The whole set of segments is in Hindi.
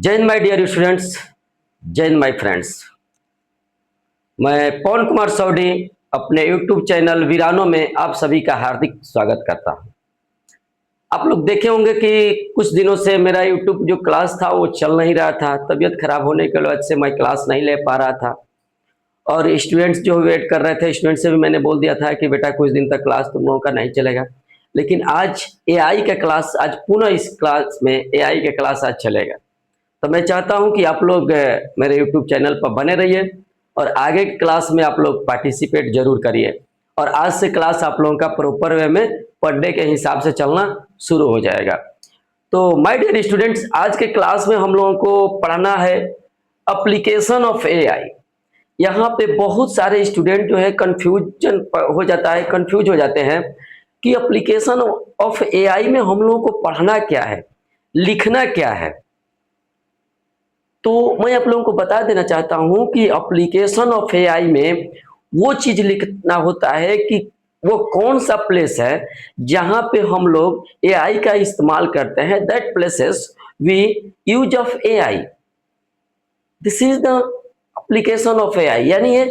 जय हिंद माय डियर स्टूडेंट्स, जय हिंद माय फ्रेंड्स। मैं पवन कुमार सौडी अपने यूट्यूब चैनल वीरानो में आप सभी का हार्दिक स्वागत करता हूं। आप लोग देखे होंगे कि कुछ दिनों से मेरा यूट्यूब जो क्लास था वो चल नहीं रहा था। तबीयत खराब होने की वजह से मैं क्लास नहीं ले पा रहा था और स्टूडेंट्स जो वेट कर रहे थे, स्टूडेंट्स से भी मैंने बोल दिया था कि बेटा कुछ दिन तक क्लास तुम लोगों का नहीं चलेगा। लेकिन आज एआई का क्लास, आज पुनः इस क्लास में एआई का क्लास आज चलेगा। तो मैं चाहता हूं कि आप लोग मेरे यूट्यूब चैनल पर बने रहिए और आगे की क्लास में आप लोग पार्टिसिपेट जरूर करिए। और आज से क्लास आप लोगों का प्रॉपर वे में पर डे के हिसाब से चलना शुरू हो जाएगा। तो माय डियर स्टूडेंट्स, आज के क्लास में हम लोगों को पढ़ना है एप्लीकेशन ऑफ एआई। यहाँ पे बहुत सारे स्टूडेंट जो है कंफ्यूज हो जाते हैं कि एप्लीकेशन ऑफ एआई में हम लोगों को पढ़ना क्या है, लिखना क्या है। तो मैं आप लोगों को बता देना चाहता हूं कि एप्लीकेशन ऑफ एआई में वो चीज लिखना होता है कि वो कौन सा प्लेस है जहां पे हम लोग एआई का इस्तेमाल करते हैं। That places we use of AI, this is the application of AI. यानी ये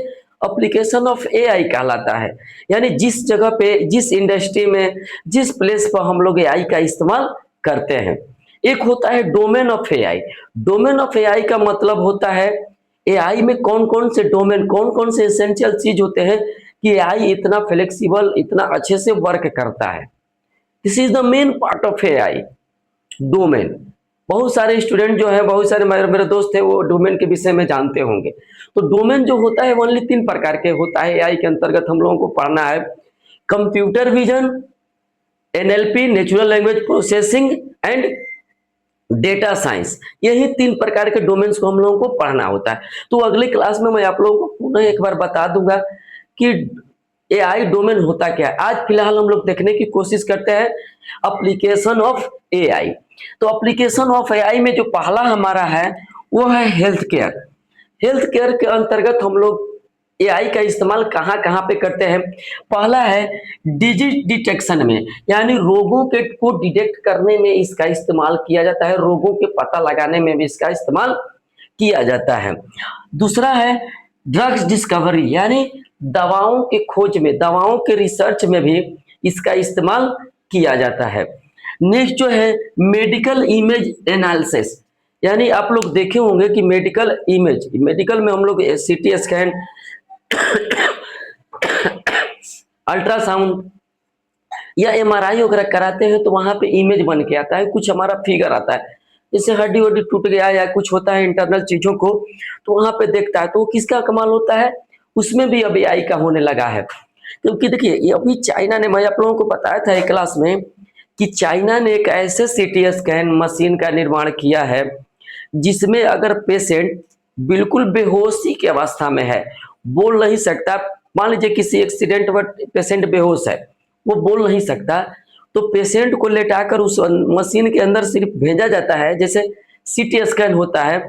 एप्लीकेशन ऑफ एआई कहलाता है। यानी जिस जगह पे, जिस इंडस्ट्री में, जिस प्लेस पर हम लोग एआई का इस्तेमाल करते हैं। एक होता है domain of AI. Domain of AI का मतलब होता है एआई में कौन कौन से डोमेन, कौन कौन से एसेंशियल चीज होते हैं कि एआई इतना फ्लेक्सिबल, इतना अच्छे से वर्क करता है। This is the main part of AI, domain. बहुत सारे स्टूडेंट जो है, बहुत सारे मेरे दोस्त है, वो डोमेन के विषय में जानते होंगे। तो डोमेन जो होता है ओनली 3 प्रकार के होता है। एआई के अंतर्गत हम लोगों को पढ़ना है computer vision, NLP natural language processing and data science. यही 3 प्रकार के डोमेन्स को हम लोगों को पढ़ना होता है। तो अगले क्लास में मैं आप लोगों को पुनः एक बार बता दूंगा कि एआई डोमेन होता क्या है। आज फिलहाल हम लोग देखने की कोशिश करते हैं एप्लीकेशन ऑफ एआई। तो एप्लीकेशन ऑफ एआई में जो पहला हमारा है वो है हेल्थ केयर। हेल्थ केयर के अंतर्गत हम लोग एआई का इस्तेमाल कहाँ कहाँ पे करते हैं। पहला है डिजीज डिटेक्शन में, यानी रोगों के को डिटेक्ट करने में इसका इस्तेमाल किया जाता है। रोगों के पता लगाने में भी इसका इस्तेमाल किया जाता है। दूसरा है ड्रग्स डिस्कवरी, यानी दवाओं के खोज में, दवाओं के रिसर्च में भी इसका इस्तेमाल किया जाता है। नेक्स्ट जो है मेडिकल इमेज एनालिसिस, यानी आप लोग देखे होंगे कि मेडिकल इमेज, मेडिकल में हम लोग सीटी स्कैन, अल्ट्रासाउंड या एमआरआई वगैरह कराते हैं तो वहां पे इमेज बन के आता है, कुछ हमारा फिगर आता है। जैसे हड्डी वड्डी टूट गया या कुछ होता है इंटरनल चीजों को, तो वहां पे देखता है। तो वो किसका कमाल होता है, उसमें भी अब एआई का होने लगा है। क्योंकि देखिए ये अभी चाइना ने, मैं आप लोगों को बताया था एक क्लास में कि चाइना ने एक ऐसे सीटी स्कैन मशीन का निर्माण किया है जिसमें अगर पेशेंट बिल्कुल बेहोशी की अवस्था में है, बोल नहीं सकता, मान लीजिए किसी एक्सीडेंट में पेशेंट बेहोश है, वो बोल नहीं सकता, तो पेशेंट को लेटाकर उस मशीन के अंदर सिर्फ भेजा जाता है। जैसे सीटी स्कैन होता है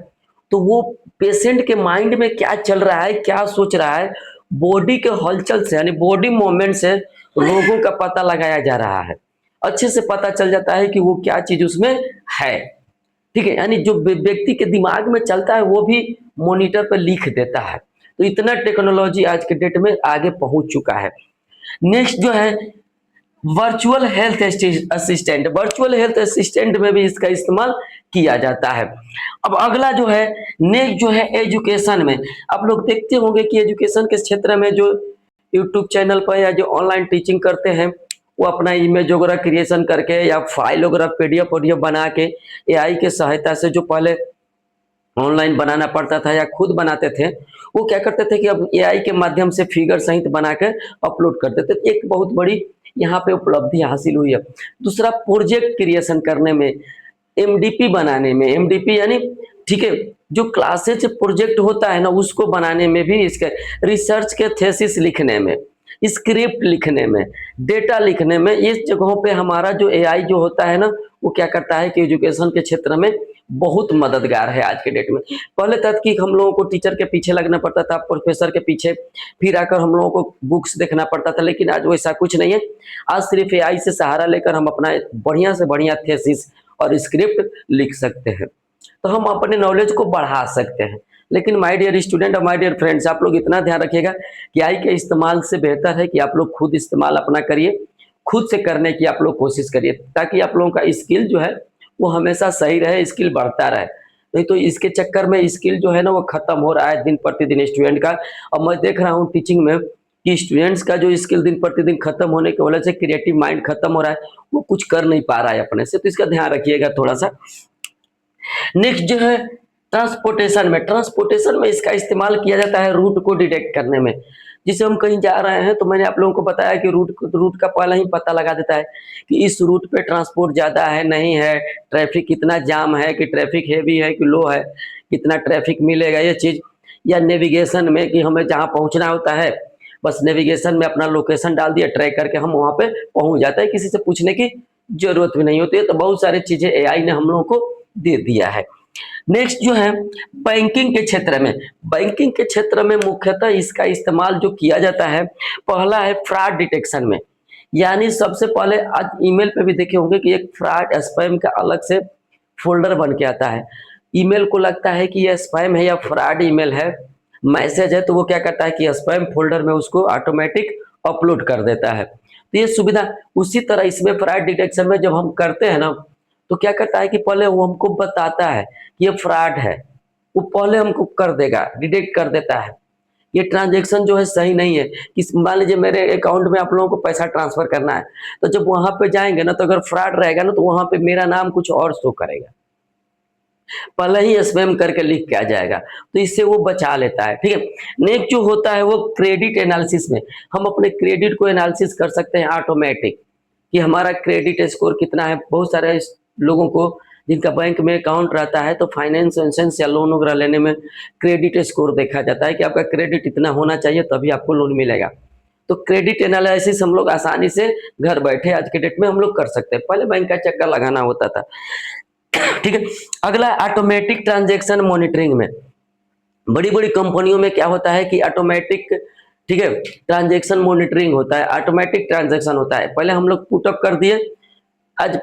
तो वो पेशेंट के माइंड में क्या चल रहा है, क्या सोच रहा है, बॉडी के हलचल से, यानी बॉडी मूवमेंट से रोगों का पता लगाया जा रहा है। अच्छे से पता चल जाता है कि वो क्या चीज उसमें है। ठीक है, यानी जो व्यक्ति के दिमाग में चलता है वो भी मॉनिटर पर लिख देता है। तो इतना टेक्नोलॉजी आज के डेट में आगे पहुंच चुका है। नेक्स्ट जो है virtual health assistant, virtual health assistant में भी इसका इस्तेमाल किया जाता है। अब अगला जो है नेक्स्ट जो है एजुकेशन में, आप लोग देखते होंगे कि एजुकेशन के क्षेत्र में जो यूट्यूब चैनल पर या जो ऑनलाइन टीचिंग करते हैं वो अपना इमेज वगैरह क्रिएशन करके या फाइल वगैरह पीडीएफ बना के एआई के सहायता से, जो पहले ऑनलाइन बनाना पड़ता था या खुद बनाते थे, वो क्या करते थे कि अब एआई के माध्यम से फिगर सहित बना के अपलोड करते थे। एक बहुत बड़ी यहाँ पे उपलब्धि हासिल हुई है। दूसरा प्रोजेक्ट क्रिएशन करने में, एमडीपी बनाने में, एमडीपी यानी ठीक है जो क्लासेज प्रोजेक्ट होता है ना उसको बनाने में भी, इसके रिसर्च के थेसिस लिखने में, स्क्रिप्ट लिखने में, डेटा लिखने में, इस जगहों पे हमारा जो एआई जो होता है ना वो क्या करता है कि एजुकेशन के क्षेत्र में बहुत मददगार है आज के डेट में। पहले तक कि हम लोगों को टीचर के पीछे लगना पड़ता था, प्रोफेसर के पीछे, फिर आकर हम लोगों को बुक्स देखना पड़ता था, लेकिन आज वैसा कुछ नहीं है। आज सिर्फ एआई से सहारा लेकर हम अपना बढ़िया से बढ़िया थेसिस और स्क्रिप्ट लिख सकते हैं। तो हम अपने नॉलेज को बढ़ा सकते हैं। लेकिन माय डियर स्टूडेंट और माय डियर फ्रेंड्स, आप लोग इतना ध्यान रखिएगा कि आई के इस्तेमाल से बेहतर है कि आप लोग खुद इस्तेमाल अपना करिए, खुद से करने की आप लोग कोशिश करिए, ताकि आप लोगों का स्किल जो है वो हमेशा सही रहे, स्किल बढ़ता रहे। नहीं तो इसके चक्कर में स्किल जो है ना वो खत्म हो रहा है दिन प्रतिदिन स्टूडेंट का। और मैं देख रहा हूँ टीचिंग में कि स्टूडेंट्स का जो स्किल दिन प्रतिदिन खत्म होने की वजह से क्रिएटिव माइंड खत्म हो रहा है, वो कुछ कर नहीं पा रहा है अपने से। तो इसका ध्यान रखिएगा थोड़ा सा। नेक्स्ट जो है ट्रांसपोर्टेशन में इसका इस्तेमाल किया जाता है रूट को डिटेक्ट करने में। जिसे हम कहीं जा रहे हैं तो मैंने आप लोगों को बताया कि रूट का पहले ही पता लगा देता है कि इस रूट पे ट्रांसपोर्ट ज़्यादा है नहीं है, ट्रैफिक कितना जाम है, कि ट्रैफिक हैवी है कि लो है, कितना ट्रैफिक मिलेगा ये चीज़। या नेविगेशन में कि हमें जहाँ पहुँचना होता है बस नेविगेशन में अपना लोकेशन डाल दिया, ट्रैक करके हम वहाँ पे पहुँच जाते हैं, किसी से पूछने की जरूरत भी नहीं होती है। तो बहुत सारी चीज़ें एआई ने हम लोगों को दे दिया है। नेक्स्ट जो है बैंकिंग के क्षेत्र में मुख्यतः इसका इस्तेमाल जो किया जाता है, पहला है फ्रॉड डिटेक्शन में। यानी सबसे पहले आज ईमेल पे भी देखे होंगे कि एक फ्रॉड स्पैम का अलग से फोल्डर बन के आता है। ईमेल को लगता है कि यह स्पैम है या फ्रॉड ईमेल है, मैसेज है, तो वो क्या करता है कि स्पैम फोल्डर में उसको ऑटोमेटिक अपलोड कर देता है। तो ये सुविधा उसी तरह इसमें फ्रॉड डिटेक्शन में जब हम करते हैं ना, तो क्या करता है कि पहले वो हमको बताता है कि ये फ्रॉड है, वो पहले हमको कर देगा, डिटेक्ट कर देता है ये ट्रांजैक्शन जो है सही नहीं है। कि मान लीजिए मेरे अकाउंट में आप लोगों को पैसा ट्रांसफर करना है, तो जब वहां पे जाएंगे ना, तो अगर फ्रॉड रहेगा ना तो वहां पे मेरा नाम कुछ और शो करेगा, पहले ही स्पैम करके लिख के आ जाएगा। तो इससे वो बचा लेता है। ठीक है। नेक्स्ट जो होता है वो क्रेडिट एनालिसिस में, हम अपने क्रेडिट को एनालिसिस कर सकते हैं ऑटोमेटिक, कि हमारा क्रेडिट स्कोर कितना है। बहुत सारे लोगों को जिनका बैंक में अकाउंट रहता है, तो फाइनेंस या लोन वगैरह लेने में क्रेडिट स्कोर देखा जाता है कि आपका क्रेडिट इतना होना चाहिए तभी आपको लोन मिलेगा। तो क्रेडिट एनालिसिस हम लोग आसानी से घर बैठे आज के डेट में हम लोग कर सकते हैं, पहले बैंक का चक्कर लगाना होता था। ठीक है। अगला ऑटोमेटिक ट्रांजैक्शन मॉनिटरिंग में, बड़ी बड़ी कंपनियों में क्या होता है कि ऑटोमेटिक, ठीक है, ट्रांजैक्शन मॉनिटरिंग होता है, ऑटोमेटिक ट्रांजैक्शन होता है। पहले हम लोग पुटअप कर दिए, आज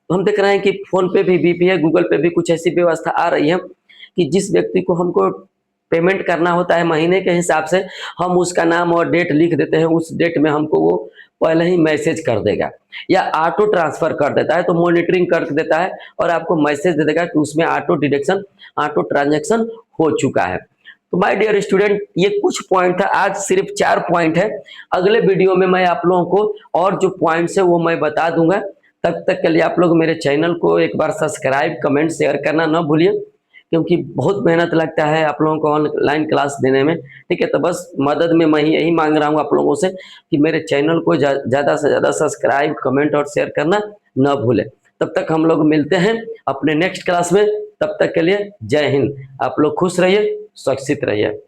हम देख रहे हैं कि फोन पे भी बीपी है, गूगल पे भी कुछ ऐसी व्यवस्था आ रही है कि जिस व्यक्ति को हमको पेमेंट करना होता है महीने के हिसाब से, हम उसका नाम और डेट लिख देते हैं, उस डेट में हमको वो पहले ही मैसेज कर देगा या ऑटो ट्रांसफर कर देता है। तो मॉनिटरिंग कर देता है और आपको मैसेज दे देगा कि उसमें ऑटो डिडक्शन, ऑटो ट्रांजैक्शन हो चुका है। तो माय डियर स्टूडेंट, ये कुछ पॉइंट था, आज सिर्फ 4 पॉइंट है। अगले वीडियो में मैं आप लोगों को और जो पॉइंट्स है वो मैं बता दूंगा। तब तक के लिए आप लोग मेरे चैनल को एक बार सब्सक्राइब, कमेंट, शेयर करना ना भूलिए, क्योंकि बहुत मेहनत लगता है आप लोगों को ऑनलाइन क्लास देने में। ठीक है। तो बस मदद में मैं यही मांग रहा हूँ आप लोगों से कि मेरे चैनल को ज़्यादा से ज़्यादा सब्सक्राइब, कमेंट और शेयर करना ना भूलें। तब तक हम लोग मिलते हैं अपने नेक्स्ट क्लास में। तब तक के लिए जय हिंद। आप लोग खुश रहिए, सुरक्षित रहिए।